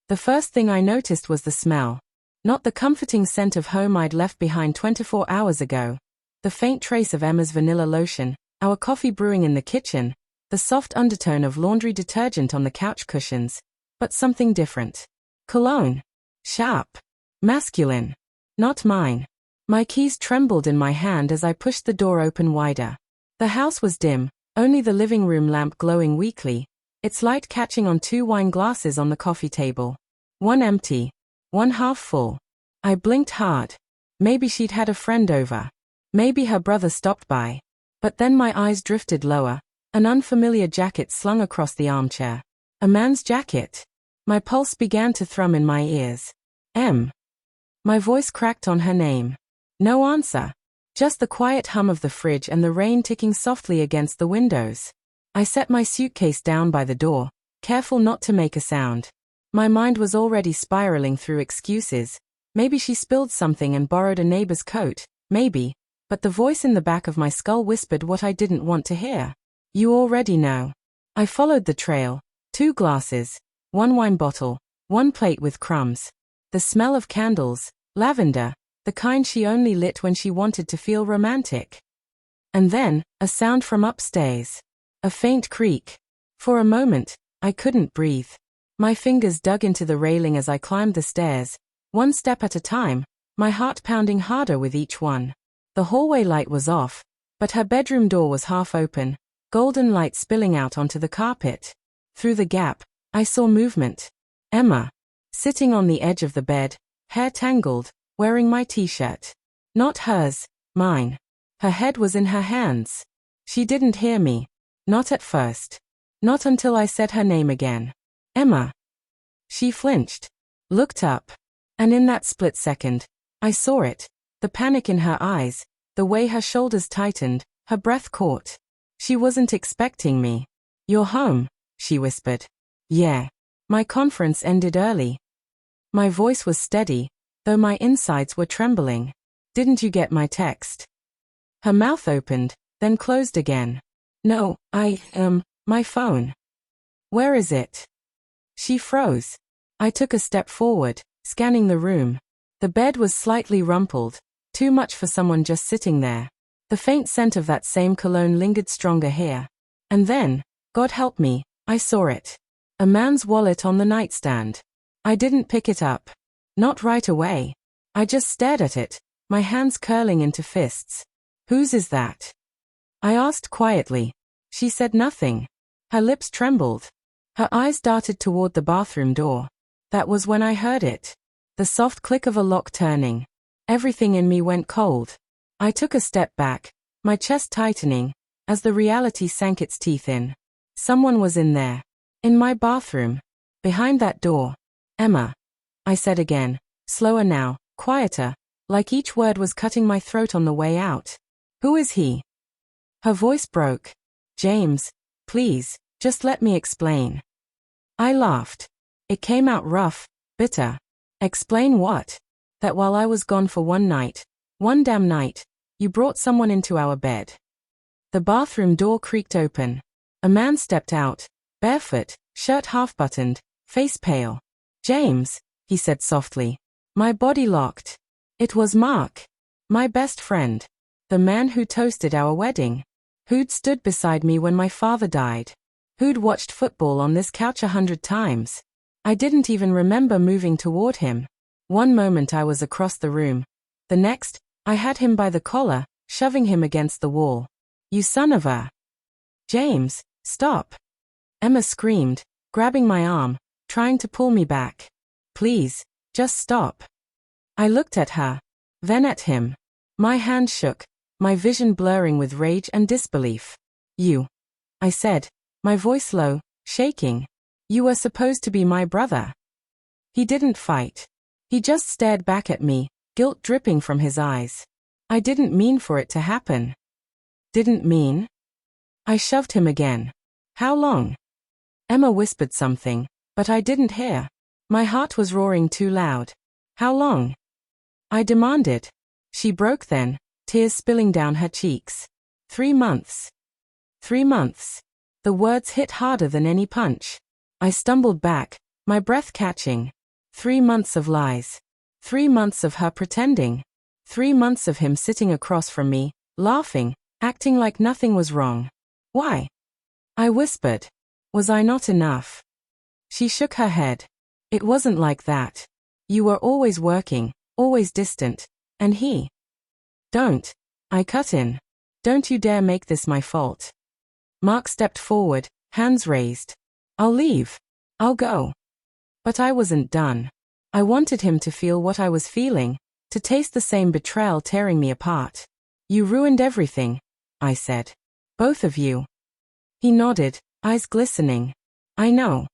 The first thing I noticed was the smell. Not the comforting scent of home I'd left behind 24 hours ago. The faint trace of Emma's vanilla lotion, our coffee brewing in the kitchen, the soft undertone of laundry detergent on the couch cushions. But something different. Cologne. Sharp. Masculine. Not mine. My keys trembled in my hand as I pushed the door open wider. The house was dim, only the living room lamp glowing weakly, its light catching on 2 wine glasses on the coffee table. One empty. One half full. I blinked hard. Maybe she'd had a friend over. Maybe her brother stopped by. But then my eyes drifted lower. An unfamiliar jacket slung across the armchair. A man's jacket. My pulse began to thrum in my ears. M. My voice cracked on her name. No answer. Just the quiet hum of the fridge and the rain ticking softly against the windows. I set my suitcase down by the door, careful not to make a sound. My mind was already spiraling through excuses. Maybe she spilled something and borrowed a neighbor's coat, maybe, but the voice in the back of my skull whispered what I didn't want to hear. You already know. I followed the trail. 2 glasses, 1 wine bottle, 1 plate with crumbs. The smell of candles, lavender, the kind she only lit when she wanted to feel romantic. And then, a sound from upstairs. A faint creak. For a moment, I couldn't breathe. My fingers dug into the railing as I climbed the stairs, 1 step at a time, my heart pounding harder with each one. The hallway light was off, but her bedroom door was half open, golden light spilling out onto the carpet. Through the gap, I saw movement. Emma. Sitting on the edge of the bed, hair tangled, wearing my t-shirt. Not hers, mine. Her head was in her hands. She didn't hear me. Not at first. Not until I said her name again. Emma. She flinched. Looked up. And in that split second, I saw it. The panic in her eyes, the way her shoulders tightened, her breath caught. She wasn't expecting me. You're home, she whispered. Yeah. My conference ended early. My voice was steady, though my insides were trembling. Didn't you get my text? Her mouth opened, then closed again. No, my phone. Where is it? She froze. I took a step forward, scanning the room. The bed was slightly rumpled, too much for someone just sitting there. The faint scent of that same cologne lingered stronger here. And then, God help me, I saw it. A man's wallet on the nightstand. I didn't pick it up. Not right away. I just stared at it, my hands curling into fists. Whose is that? I asked quietly. She said nothing. Her lips trembled. Her eyes darted toward the bathroom door. That was when I heard it. The soft click of a lock turning. Everything in me went cold. I took a step back, my chest tightening, as the reality sank its teeth in. Someone was in there. In my bathroom. Behind that door. Emma. I said again, slower now, quieter, like each word was cutting my throat on the way out. Who is he? Her voice broke. James, please, just let me explain. I laughed. It came out rough, bitter. Explain what? That while I was gone for one night, one damn night, you brought someone into our bed. The bathroom door creaked open. A man stepped out, barefoot, shirt half-buttoned, face pale. James, he said softly. My body locked. It was Mark. My best friend. The man who toasted our wedding. Who'd stood beside me when my father died. Who'd watched football on this couch 100 times. I didn't even remember moving toward him. One moment I was across the room. The next, I had him by the collar, shoving him against the wall. You son of a... James, stop. Emma screamed, grabbing my arm, trying to pull me back. Please, just stop. I looked at her, then at him. My hand shook, my vision blurring with rage and disbelief. You. I said, my voice low, shaking. You were supposed to be my brother. He didn't fight. He just stared back at me, guilt dripping from his eyes. I didn't mean for it to happen. Didn't mean? I shoved him again. How long? Emma whispered something, but I didn't hear. My heart was roaring too loud. How long? I demanded. She broke then, tears spilling down her cheeks. 3 months. 3 months. The words hit harder than any punch. I stumbled back, my breath catching. 3 months of lies. 3 months of her pretending. 3 months of him sitting across from me, laughing, acting like nothing was wrong. Why? I whispered. Was I not enough? She shook her head. It wasn't like that. You were always working, always distant, and he. Don't. I cut in. Don't you dare make this my fault. Mark stepped forward, hands raised. I'll leave. I'll go. But I wasn't done. I wanted him to feel what I was feeling, to taste the same betrayal tearing me apart. You ruined everything, I said. Both of you. He nodded, eyes glistening. I know.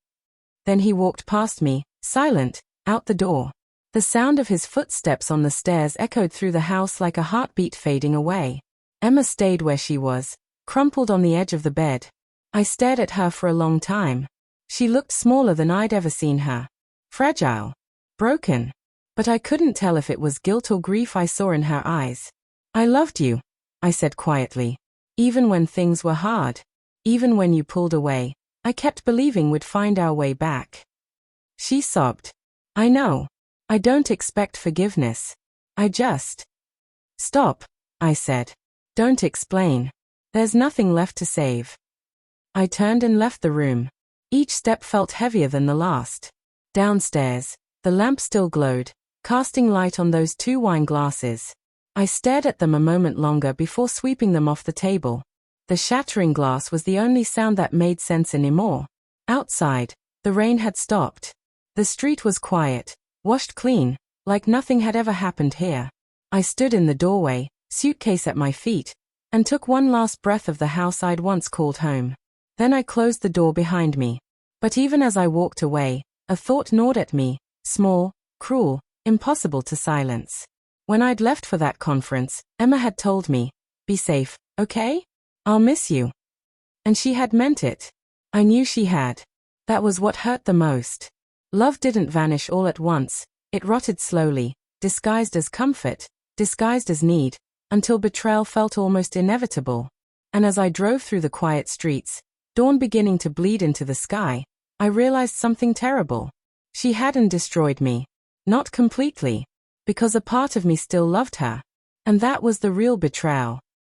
Then he walked past me, silent, out the door. The sound of his footsteps on the stairs echoed through the house like a heartbeat fading away. Emma stayed where she was, crumpled on the edge of the bed. I stared at her for a long time. She looked smaller than I'd ever seen her. Fragile. Broken. But I couldn't tell if it was guilt or grief I saw in her eyes. I loved you, I said quietly. Even when things were hard. Even when you pulled away, I kept believing we'd find our way back. She sobbed. I know. I don't expect forgiveness. I just. Stop, I said. Don't explain. There's nothing left to save. I turned and left the room. Each step felt heavier than the last. Downstairs, the lamp still glowed, casting light on those 2 wine glasses. I stared at them a moment longer before sweeping them off the table. The shattering glass was the only sound that made sense anymore. Outside, the rain had stopped. The street was quiet, washed clean, like nothing had ever happened here. I stood in the doorway, suitcase at my feet, and took one last breath of the house I'd once called home. Then I closed the door behind me. But even as I walked away, a thought gnawed at me, small, cruel, impossible to silence. When I'd left for that conference, Emma had told me, be safe, okay? I'll miss you. And she had meant it. I knew she had. That was what hurt the most. Love didn't vanish all at once, it rotted slowly, disguised as comfort, disguised as need, until betrayal felt almost inevitable. And as I drove through the quiet streets, dawn beginning to bleed into the sky, I realized something terrible. She hadn't destroyed me. Not completely. Because a part of me still loved her. And that was the real betrayal.